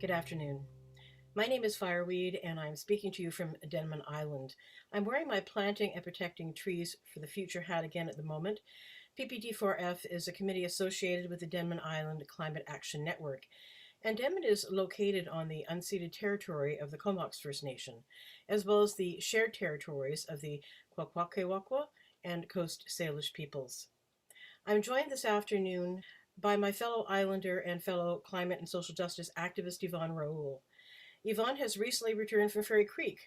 Good afternoon. My name is Fireweed, and I'm speaking to you from Denman Island. I'm wearing my Planting and Protecting Trees for the Future hat again at the moment. PPD4F is a committee associated with the Denman Island Climate Action Network, and Denman is located on the unceded territory of the Comox First Nation, as well as the shared territories of the Kwakwaka'wakw and Coast Salish peoples. I'm joined this afternoon by my fellow Islander and fellow climate and social justice activist Yvon Raoul. Yvon has recently returned from Fairy Creek,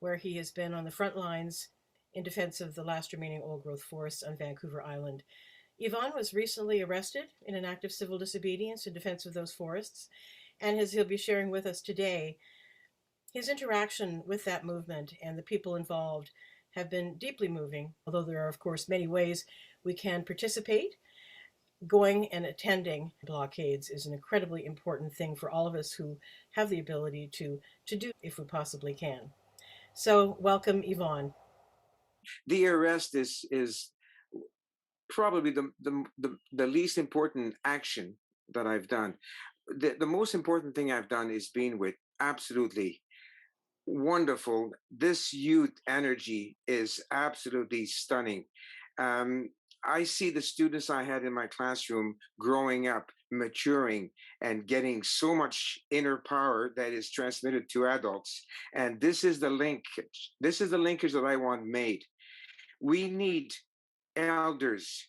where he has been on the front lines in defense of the last remaining old growth forests on Vancouver Island. Yvon was recently arrested in an act of civil disobedience in defense of those forests, and as he'll be sharing with us today, his interaction with that movement and the people involved have been deeply moving, although there are, of course, many ways we can participate. Going and attending blockades is an incredibly important thing for all of us who have the ability to do if we possibly can. So welcome, Yvon. The arrest is probably the least important action that I've done. The most important thing I've done is being with absolutely wonderful. This youth energy is absolutely stunning. Um, I see the students I had in my classroom growing up, maturing, and getting so much inner power that is transmitted to adults. And this is the linkage. This is the linkage that I want made. We need elders,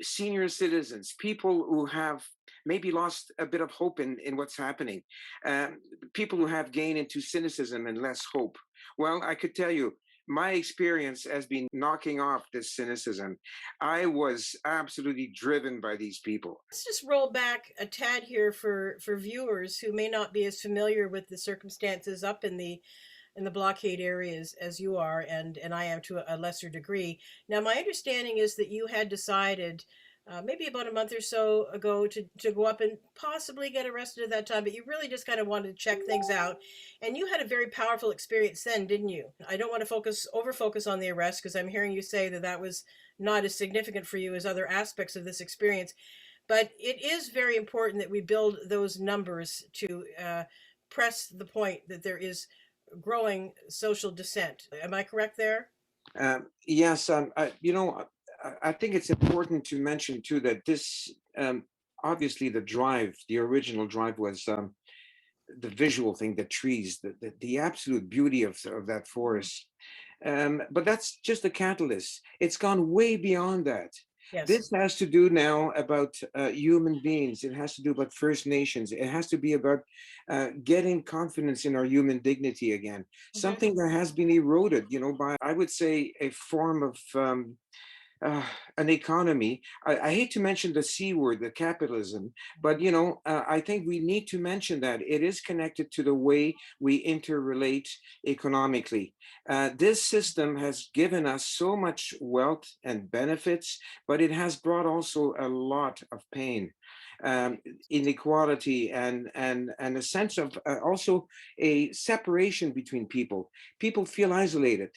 senior citizens, people who have maybe lost a bit of hope in what's happening, um, people who have gained into cynicism and less hope. Well, I could tell you, my experience has been knocking off this cynicism. I was absolutely driven by these people. Let's just roll back a tad here for viewers who may not be as familiar with the circumstances up in the blockade areas as you are, and I am to a lesser degree. Now, my understanding is that you had decided maybe about a month or so ago to go up and possibly get arrested at that time, but you really just kind of wanted to check things out. And you had a very powerful experience then, didn't you? I don't want to over focus on the arrest because I'm hearing you say that that was not as significant for you as other aspects of this experience. But it is very important that we build those numbers to press the point that there is growing social dissent. Am I correct there? Yes, I think it's important to mention too that this, obviously, the original drive was the visual thing, the trees, the absolute beauty of that forest. But that's just a catalyst. It's gone way beyond that. Yes. This has to do now about human beings. It has to do about First Nations. It has to be about getting confidence in our human dignity again. Mm-hmm. Something that has been eroded, by, I would say, a form of uh, an economy. I hate to mention the C word, the capitalism, but I think we need to mention that it is connected to the way we interrelate economically. This system has given us so much wealth and benefits, but it has brought also a lot of pain. Inequality and a sense of also a separation between people. People feel isolated.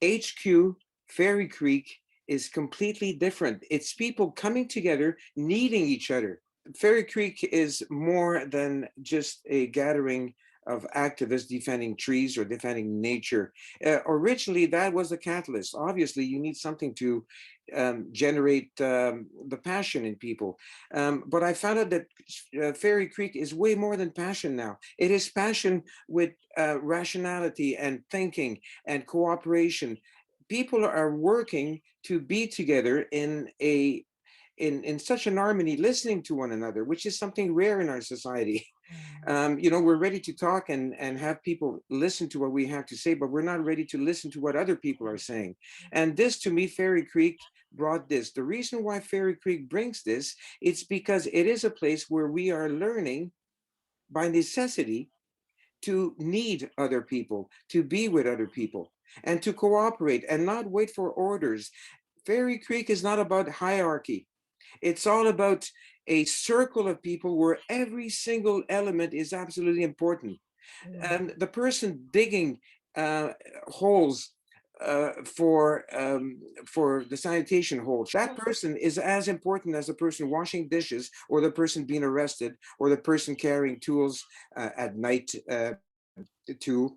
HQ, Fairy Creek, is completely different. It's people coming together, needing each other. Fairy Creek is more than just a gathering of activists defending trees or defending nature. Originally, that was the catalyst. Obviously, you need something to generate the passion in people. But I found out that Fairy Creek is way more than passion now. It is passion with rationality and thinking and cooperation. People are working to be together in such an harmony, listening to one another, which is something rare in our society. We're ready to talk and have people listen to what we have to say, but we're not ready to listen to what other people are saying. And this, to me, Fairy Creek brought this. The reason why Fairy Creek brings this, it's because it is a place where we are learning by necessity to need other people, to be with other people, and to cooperate and not wait for orders. Fairy Creek is not about hierarchy. It's all about a circle of people where every single element is absolutely important. Mm-hmm. And the person digging holes for the sanitation holds. That person is as important as the person washing dishes, or the person being arrested, or the person carrying tools at night to.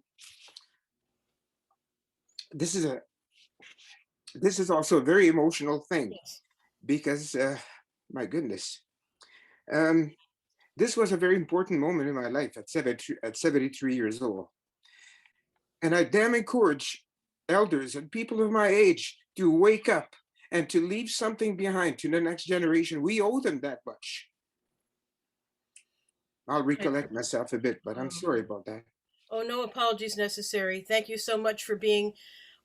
This is a this is also a very emotional thing Yes. because my goodness. Um, this was a very important moment in my life at 73 years old. And I damn encourage elders and people of my age to wake up and to leave something behind to the next generation. We owe them that much. I'll I, recollect myself a bit, but I'm oh, sorry about that. oh, no apologies necessary. Thank you so much for being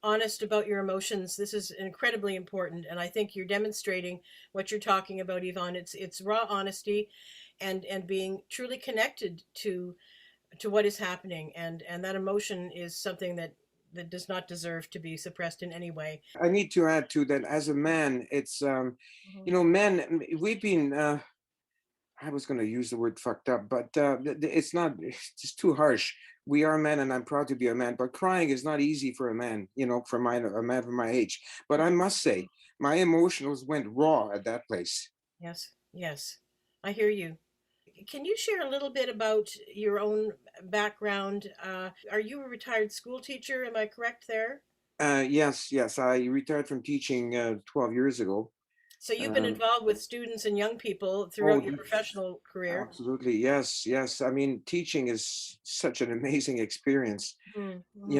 honest about your emotions. This is incredibly important, and I think you're demonstrating what you're talking about, Yvonne. It's raw honesty, and being truly connected to what is happening, and that emotion is something that does not deserve to be suppressed in any way. I need to add to that as a man, it's, Mhm. men, we've been, I was going to use the word fucked up, but it's not, it's just too harsh. We are men, and I'm proud to be a man, but crying is not easy for a man, for a man of my age. But I must say, my emotions went raw at that place. Yes, yes, I hear you. Can you share a little bit about your own background? Are you a retired school teacher? Am I correct there? Yes, yes, I retired from teaching 12 years ago. So you've been Um, involved with students and young people oh, throughout your professional career. absolutely, yes, yes. I mean, teaching is such an amazing experience. Mm-hmm.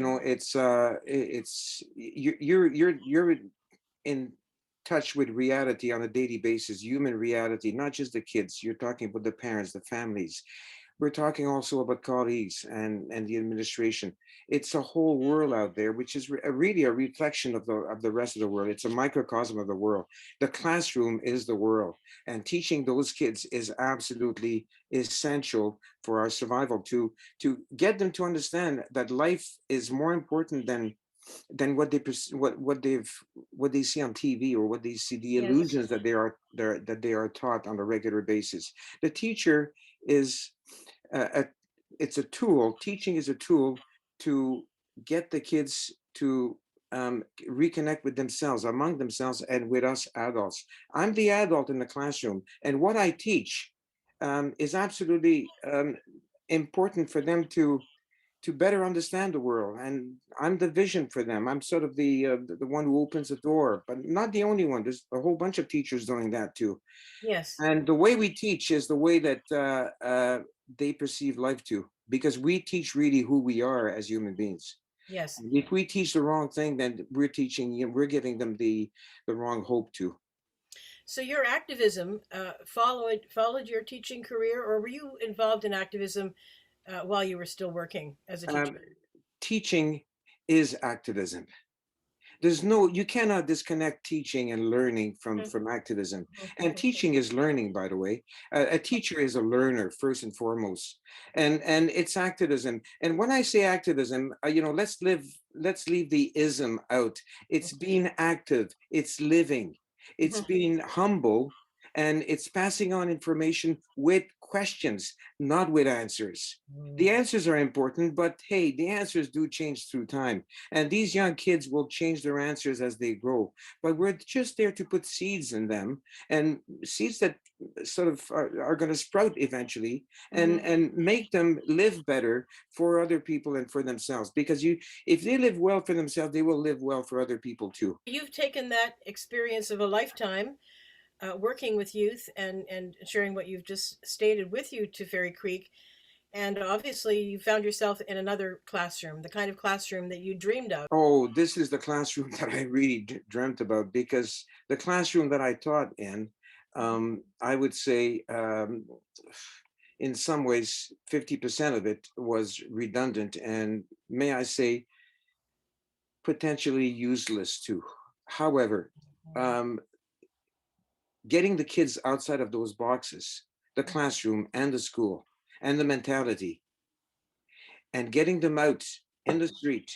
You're in touch with reality on a daily basis, human reality, not just the kids. You're talking about the parents, the families. We're talking also about colleagues and the administration. It's a whole world out there, which is really a reflection of the rest of the world. It's a microcosm of the world. The classroom is the world, and teaching those kids is absolutely essential for our survival. To get them to understand that life is more important than what they see on TV, or what they see, the Yes, illusions that they are taught on a regular basis. The teacher is a, it's a tool. Teaching is a tool to get the kids to reconnect with themselves, among themselves, and with us adults. I'm the adult in the classroom, and what I teach is absolutely important for them to better understand the world. And I'm the vision for them. I'm sort of the one who opens the door, but not the only one. There's a whole bunch of teachers doing that too. yes, And the way we teach is the way that they perceive life too, because we teach really who we are as human beings. yes. And if we teach the wrong thing, then we're giving them the wrong hope too. So your activism followed your teaching career, or were you involved in activism while you were still working as a Um, teacher? teaching is activism. You cannot disconnect teaching and learning from activism. And teaching is learning, by the way. A teacher is a learner first and foremost, and it's activism. And when I say activism, let's leave the ism out. It's being active, it's living, it's being humble, and it's passing on information with questions, not with answers. The answers are important, but hey, the answers do change through time. And these young kids will change their answers as they grow. But we're just there to put seeds in them, and seeds that sort of are going to sprout eventually, and make them live better for other people and for themselves. Because if they live well for themselves, they will live well for other people too. You've taken that experience of a lifetime working with youth and sharing what you've just stated with you to Fairy Creek. And obviously, you found yourself in another classroom, the kind of classroom that you dreamed of. Oh, this is the classroom that I really dreamt about, because the classroom that I taught in, I would say, in some ways, 50% of it was redundant, and may I say, potentially useless too. However, um, getting the kids outside of those boxes, the classroom and the school and the mentality, and getting them out in the street,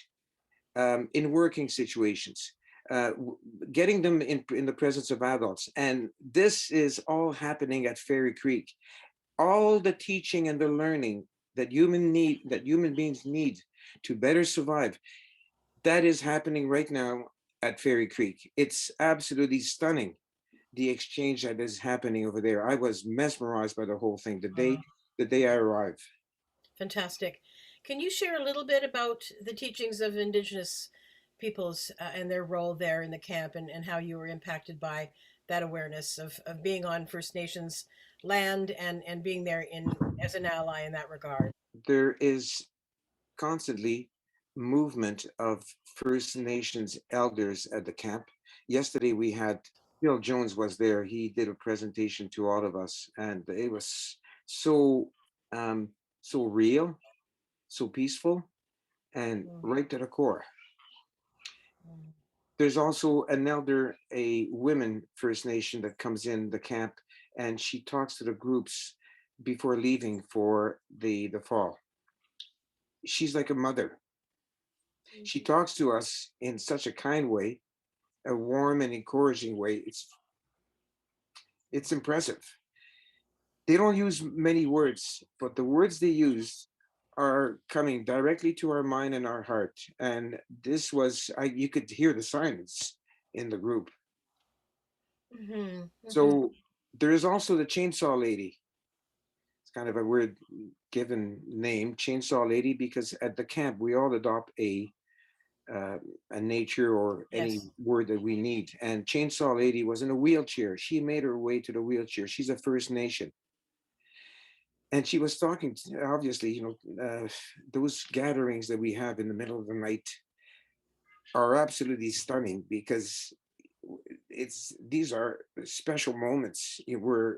in working situations, uh, getting them in the presence of adults. And this is all happening at Fairy Creek. All the teaching and the learning that human beings need to better survive, That is happening right now at Fairy Creek. It's absolutely stunning, the exchange that is happening over there. I was mesmerized by the whole thing Wow. the day I arrived. Fantastic. Can you share a little bit about the teachings of Indigenous peoples and their role there in the camp, and how you were impacted by that awareness of being on First Nations land, and being there in as an ally in that regard? There is constantly movement of First Nations elders at the camp. Yesterday we had Bill Jones was there. He did a presentation to all of us, and it was so um, so real, so peaceful, and Mm, right to the core. mm. There's also an elder, a women First Nation that comes in the camp, and she talks to the groups before leaving for the fall. She's like a mother. She talks to us in such a kind way, a warm and encouraging way. It's impressive. They don't use many words, but the words they use are coming directly to our mind and our heart. And this was, you could hear the silence in the group. Mhm, mhm. So there is also the chainsaw lady. It's kind of a weird given name, chainsaw lady, because at the camp we all adopt uh, a nature or any Yes. word that we need. And chainsaw lady was in a wheelchair. She made her way to the wheelchair. She's a First Nation, and she was talking. Obviously, those gatherings that we have in the middle of the night are absolutely stunning because it's these are special moments where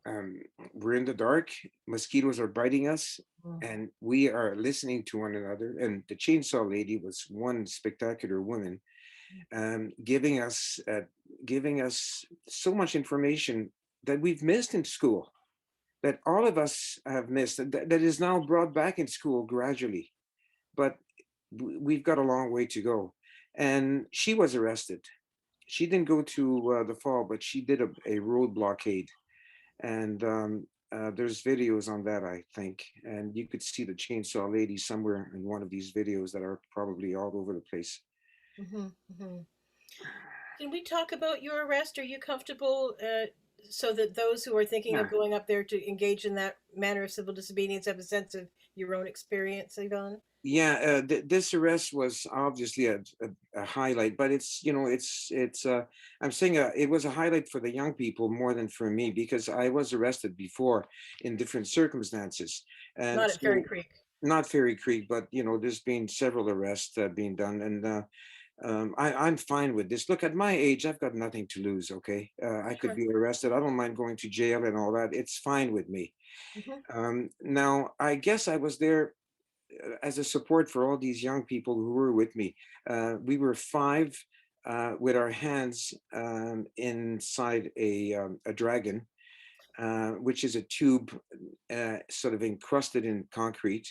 um, we're in the dark, mosquitoes are biting us, Mm. and we are listening to one another. And the chainsaw lady was one spectacular woman, giving us so much information that we've missed in school, that all of us have missed, that is now brought back in school gradually. But we've got a long way to go. And she was arrested. She didn't go to the fall, but she did a road blockade, and there's videos on that, I think, and you could see the chainsaw lady somewhere in one of these videos that are probably all over the place. Mhm, mhm. Can we talk about your arrest? Are you comfortable, so that those who are thinking of Yeah, going up there to engage in that manner of civil disobedience have a sense of your own experience, Yvonne? yeah. This arrest was obviously a highlight, but it's. I'm saying it was a highlight for the young people more than for me because I was arrested before in different circumstances, and Not at Fairy so Creek. not Fairy Creek, but there's been several arrests being done, and I'm fine with this. Look, at my age, I've got nothing to lose. Okay, I could Sure. be arrested. I don't mind going to jail and all that. It's fine with me. Hmm. Now, I guess I was there as a support for all these young people who were with me. We were five with our hands inside a dragon, which is a tube sort of encrusted in concrete.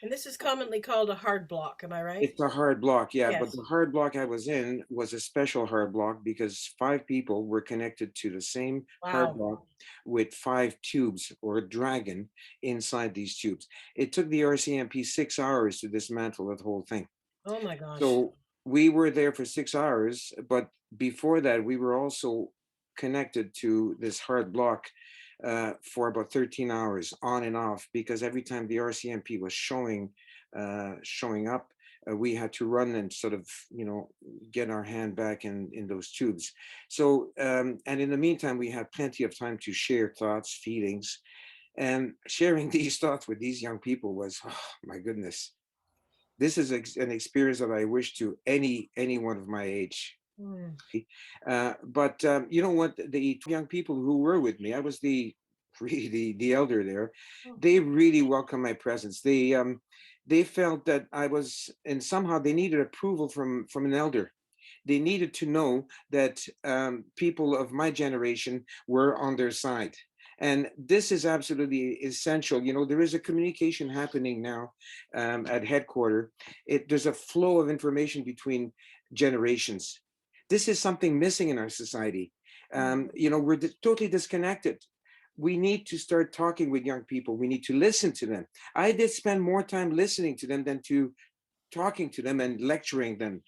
And this is commonly called a hard block. Am I right? It's a hard block, yeah, but Yes. the hard block I was in was a special hard block because five people were connected to the same hard Wow. block with five tubes or a dragon inside these tubes. It took the RCMP 6 hours to dismantle the whole thing. Oh my gosh. So we were there for 6 hours, but before that, we were also connected to this hard block for about 13 hours on and off because every time the RCMP was showing up, we had to run and sort of get our hand back in those tubes. So and in the meantime, we had plenty of time to share thoughts, feelings, and sharing these thoughts with these young people was, oh my goodness, this is an experience that I wish to anyone of my age. Mm. But you know what? The young people who were with me, I was really the elder there. Oh. They really welcomed my presence. They felt that I was, and somehow they needed approval from an elder. They needed to know that people of my generation were on their side. And this is absolutely essential. There is a communication happening now at headquarters. There's a flow of information between generations. This is something missing in our society. Mm. We're totally disconnected. We need to start talking with young people. We need to listen to them. I did spend more time listening to them than talking to them and lecturing them.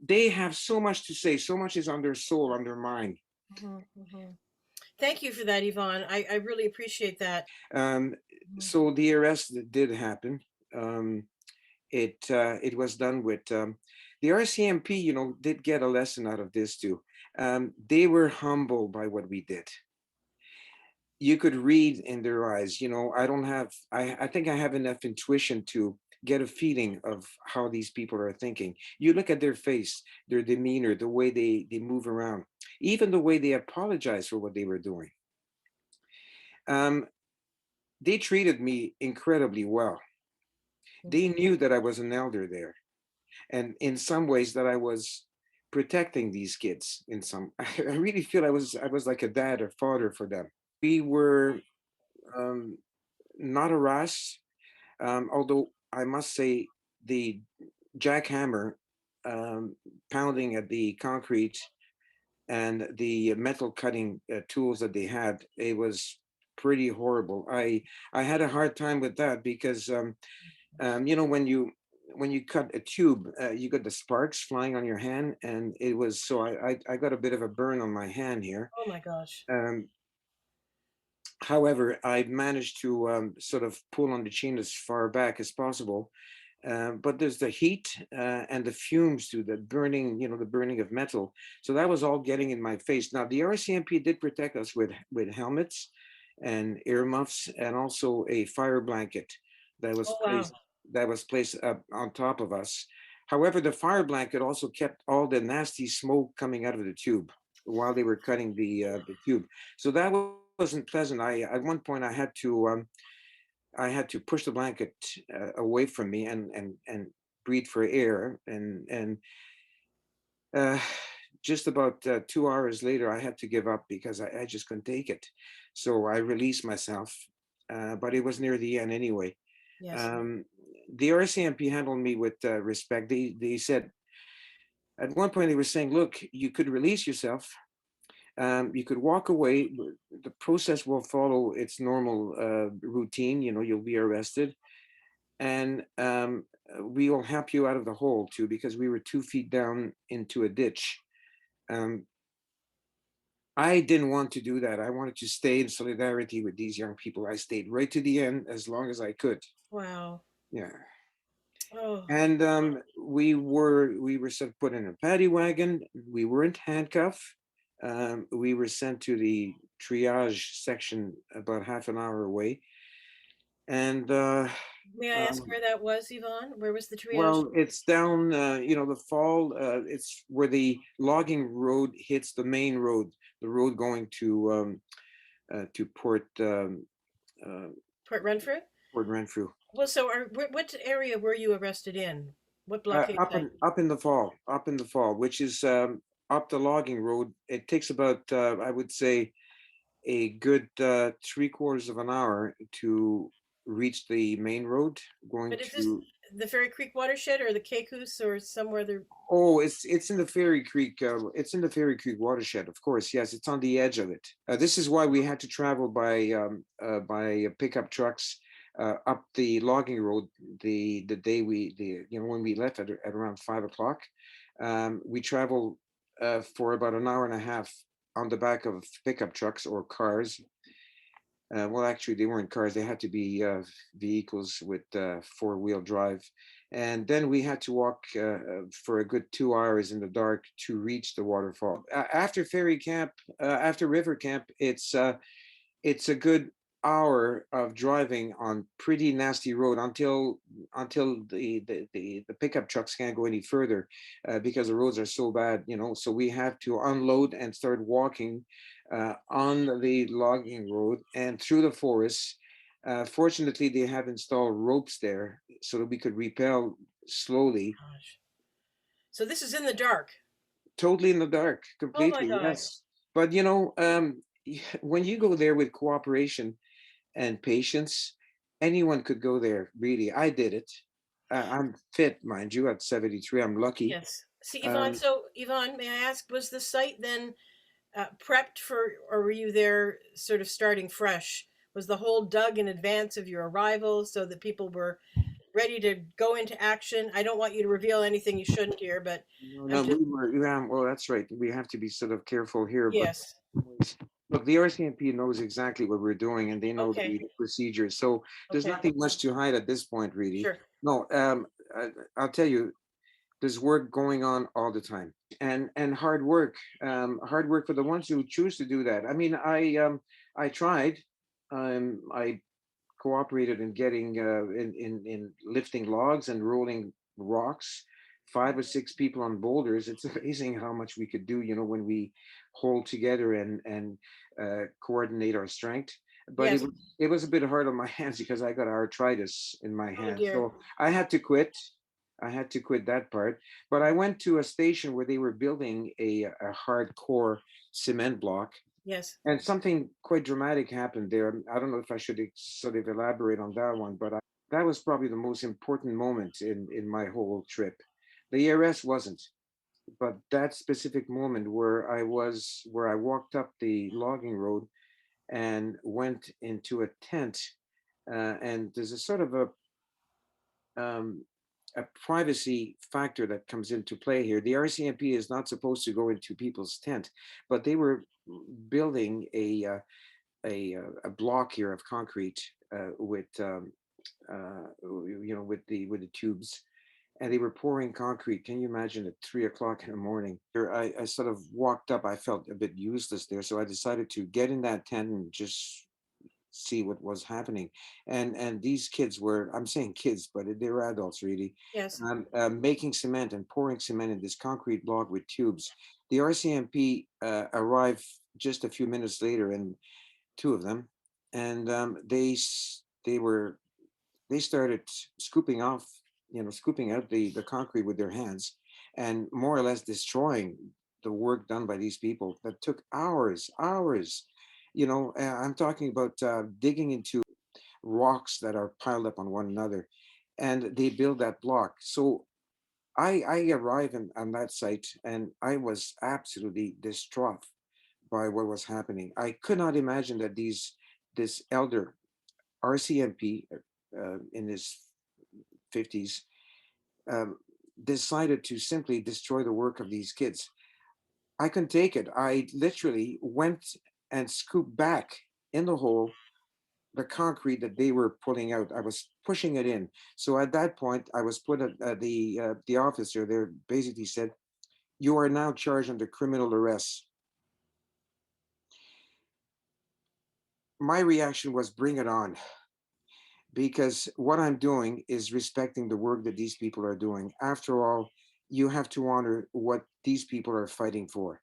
They have so much to say, so much is on their soul, on their mind. Mhm, mhm. Thank you for that, Yvonne. I really appreciate that. Um, Mhm. so the arrest did happen. Um, it was done with the RCMP. Did get a lesson out of this too. They were humbled by what we did. You could read in their eyes. I don't have. I think I have enough intuition to get a feeling of how these people are thinking. You look at their face, their demeanor, the way they move around, even the way they apologize for what they were doing. Um, they treated me incredibly well. They Mhm. knew that I was an elder there, and in some ways that I was protecting these kids. In some, I really feel I was like a dad or father for them. We were um, not harassed, although I must say the jackhammer pounding at the concrete and the metal cutting tools that they had, it was pretty horrible. I had a hard time with that because when you cut a tube, you got the sparks flying on your hand, and it was so I got a bit of a burn on my hand here. Oh my gosh. Um, However, I managed to sort of pull on the chain as far back as possible. But there's the heat and the fumes to the burning of metal. So that was all getting in my face. Now the RCMP did protect us with helmets and earmuffs and also a fire blanket that was Oh wow. placed that was placed up on top of us. However, the fire blanket also kept all the nasty smoke coming out of the tube while they were cutting the tube. So that wasn't pleasant. At one point I had to push the blanket away from me and breathe for air. And uh, just about 2 hours later, I had to give up because I just couldn't take it. So I released myself, but it was near the end anyway. Yes. Um, the RCMP handled me with respect. They said at one point they were saying, "Look, you could release yourself. You could walk away. The process will follow its normal routine. You'll be arrested, and we will help you out of the hole too, because we were 2 feet down into a ditch." Um, I didn't want to do that. I wanted to stay in solidarity with these young people. I stayed right to the end as long as I could. Wow. Yeah. Oh. And we were sort of put in a paddy wagon. We weren't handcuffed. We were sent to the triage section about half an hour away. And May I ask um, where that was, Yvonne? Where was the triage? well, it's down, the fall. It's where the logging road hits the main road, the road going to uh, Port Renfrew? Port Renfrew. Well, so what area were you arrested in? What blockade Up site? in up in the fall, which is up the logging road. It takes about I would say a good 3/4 of an hour to reach the main road going But is this to. the Fairy Creek watershed or the Caicos or somewhere there? Oh, it's in the Fairy Creek. It's in the Fairy Creek watershed, of course. Yes, it's on the edge of it. This is why we had to travel by pickup trucks up the logging road the day when we left at around 5 o'clock. We traveled for about an hour and a half on the back of pickup trucks or cars. Well, actually, they weren't cars. They had to be vehicles with four-wheel drive. And then we had to walk for a good 2 hours in the dark to reach the waterfall. After ferry camp, after river camp, it's a good hour of driving on pretty nasty road until the pickup trucks can't go any further because the roads are so bad. So we have to unload and start walking on the logging road and through the forest. Fortunately, they have installed ropes there so that we could rappel slowly. Gosh. So this is in the dark. Totally in the dark, Oh my completely, God. yes. But when you go there with cooperation and patience, anyone could go there. Really, I did it. I'm fit, mind you, at 73. I'm lucky. Yes. See, Yvonne. Um, So, Yvonne, may I ask, was the site then prepped for, or were you there sort of starting fresh? Was the hole dug in advance of your arrival so that people were ready to go into action. I don't want you to reveal anything you shouldn't here, but No, I'm no, just, we were, yeah, well, that's right. We have to be sort of careful here, but yes. look, the RCMP knows exactly what we're doing and they know Okay. the procedures. So there's Okay. nothing much to hide at this point, really. Sure. No, I'll tell you, there's work going on all the time and hard work for the ones who choose to do that. I mean, I tried, I cooperated in getting in lifting logs and rolling rocks, 5 or 6 people on boulders. It's amazing how much we could do, when we hold together and coordinate our strength. But Yes. it was a bit hard on my hands because I got arthritis in my Oh hands, dear. so I had to quit. I had to quit that part. But I went to a station where they were building a hardcore cement block, Yes. and something quite dramatic happened there. I don't know if I should sort of elaborate on that one, but that was probably the most important moment in my whole trip. The ERS wasn't, but that specific moment where I walked up the logging road and went into a tent, and there's a sort of um, a privacy factor that comes into play here. The RCMP is not supposed to go into people's tent, but they were building a block here of concrete with with the tubes, and they were pouring concrete. Can you imagine at 3 o'clock in the morning? I sort of walked up. I felt a bit useless there, so I decided to get in that tent and just see what was happening. And these kids were, I'm saying kids, but they were adults really, Yes. making cement and pouring cement in this concrete block with tubes. The RCMP arrived just a few minutes later, and two of them, and they started scooping off, scooping out the concrete with their hands, and more or less destroying the work done by these people that took hours. I'm talking about digging into rocks that are piled up on one another, and they build that block. So I arrived on that site, and I was absolutely distraught by what was happening. I could not imagine that this elder RCMP in his 50s um, decided to simply destroy the work of these kids. I couldn't take it. I literally went and scooped back in the hole the concrete that they were pulling out. I was pushing it in. So at that point, I was put at the officer there basically said, "You are now charged under criminal arrest." My reaction was, "Bring it on," because what I'm doing is respecting the work that these people are doing. After all, you have to honor what these people are fighting for.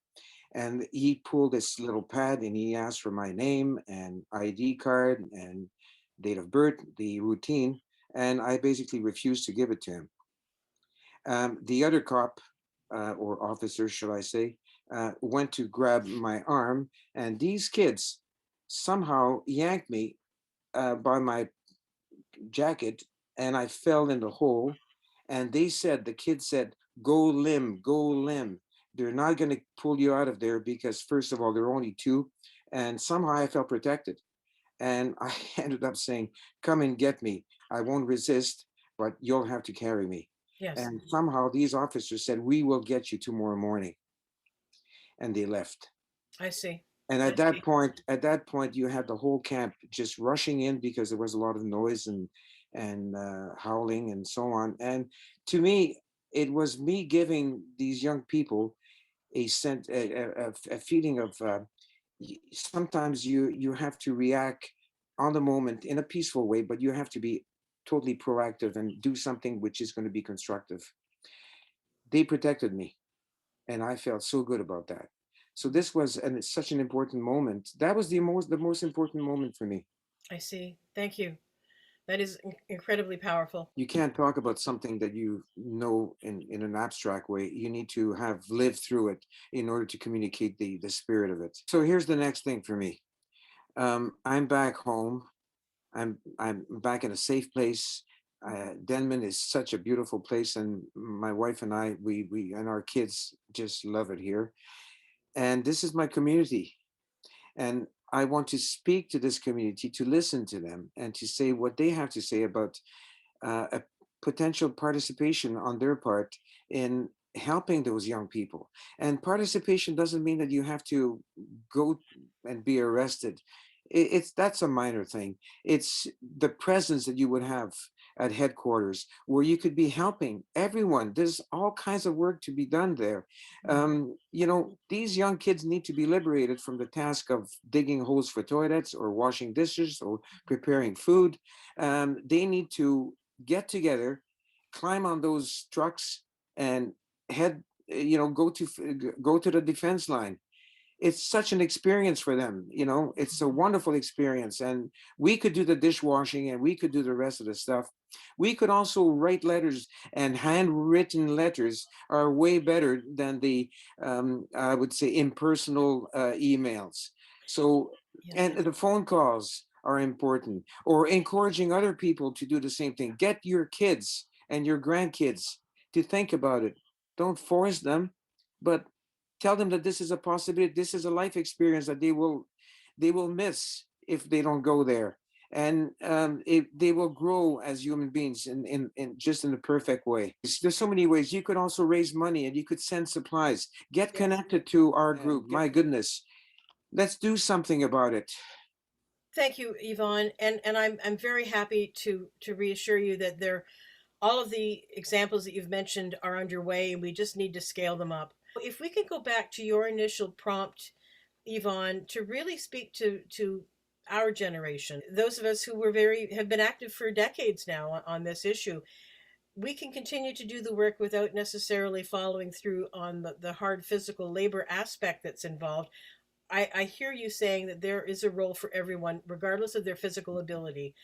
And he pulled this little pad and he asked for my name and ID card and date of birth, the routine, and I basically refused to give it to him. The other cop, or officer, should I say, went to grab my arm, and these kids somehow yanked me by my jacket, and I fell in the hole. And the kid said, "Go limb, go limb. They're not going to pull you out of there because, first of all, there are only two." And somehow I felt protected. And I ended up saying, "Come and get me. I won't resist, but you'll have to carry me." Yes. And somehow these officers said, "We will get you tomorrow morning." And they left. I see. And I see. at that point, you had the whole camp just rushing in because there was a lot of noise and howling and so on. And to me, it was me giving these young people a sense, a feeling of sometimes you have to react on the moment in a peaceful way, but you have to be totally proactive and do something which is going to be constructive. They protected me, and I felt so good about that. So this was, and it's such an important moment. That was the most important moment for me. I see. Thank you. That is incredibly powerful. You can't talk about something that you know in an abstract way. You need to have lived through it in order to communicate the spirit of it. So here's the next thing for me. I'm back home. I'm back in a safe place. Denman is such a beautiful place, and my wife and I, we and our kids just love it here. And this is my community. And I want to speak to this community, to listen to them, and to say what they have to say about potential participation on their part in helping those young people. And participation doesn't mean that you have to go and be arrested. It's that's a minor thing. It's the presence that you would have at headquarters where you could be helping everyone. There's all kinds of work to be done there. You know, these young kids need to be liberated from the task of digging holes for toilets or washing dishes or preparing food. They need to get together, climb on those trucks, and head. You know, go to the defense line. It's such an experience for them. You know, it's a wonderful experience, and we could do the dishwashing and we could do the rest of the stuff. We could also write letters, and handwritten letters are way better than the I would say impersonal emails. So, Yes. and the phone calls are important, or encouraging other people to do the same thing. Get your kids and your grandkids to think about it. Don't force them, but tell them that this is a possibility, this is a life experience that they will miss if they don't go there. And they will grow as human beings in just in the perfect way. There's so many ways you could also raise money, and you could send supplies, get Yes. connected to our group. My goodness, let's do something about it. Thank you, Yvonne, and I'm very happy to reassure you that there all of the examples that you've mentioned are underway, and we just need to scale them up. If we could go back to your initial prompt, Yvonne, to really speak to our generation, those of us who were very have been active for decades now on this issue, we can continue to do the work without necessarily following through on the hard physical labor aspect that's involved. I hear you saying that there is a role for everyone, regardless of their physical ability.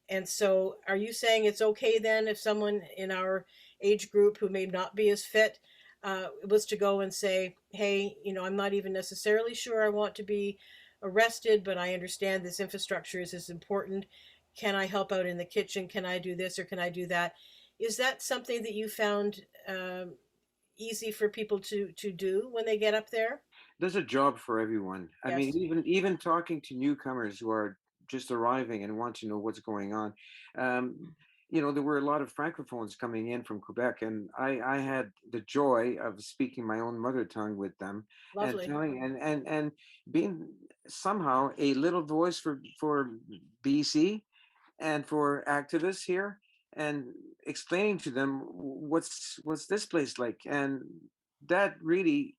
And so, are you saying it's okay then if someone in our age group who may not be as fit was to go and say, hey, I'm not even necessarily sure I want to be arrested, but I understand this infrastructure is as important. Can I help out in the kitchen? Can I do this or can I do that? Is that something that you found easy for people to do when they get up there? There's a job for everyone. I mean, Yes, even talking to newcomers who are just arriving and want to know what's going on. Um, you know, there were a lot of francophones coming in from Quebec, and I had the joy of speaking my own mother tongue with them and lovely. telling and being somehow a little voice for BC and for activists here, and explaining to them what's this place like. And that really,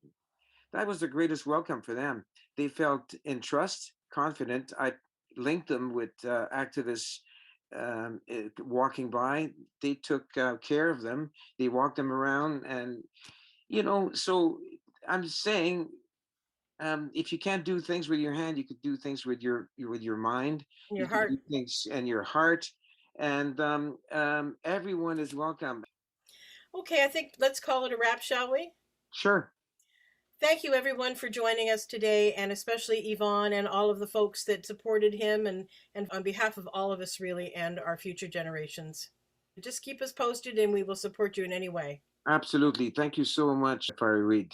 that was the greatest welcome for them. They felt in trust, confident. I linked them with activists walking by. They took care of them. They walked them around, and you know. So I'm saying, if you can't do things with your hand, you could do things with your mind. In your You could heart. do things in your heart, and everyone is welcome. Okay, I think let's call it a wrap, shall we? Sure. Thank you, everyone, for joining us today, and especially Yvonne and all of the folks that supported him, and on behalf of all of us, really, and our future generations. Just keep us posted, and we will support you in any way. Absolutely. Thank you so much, Fiery Reed.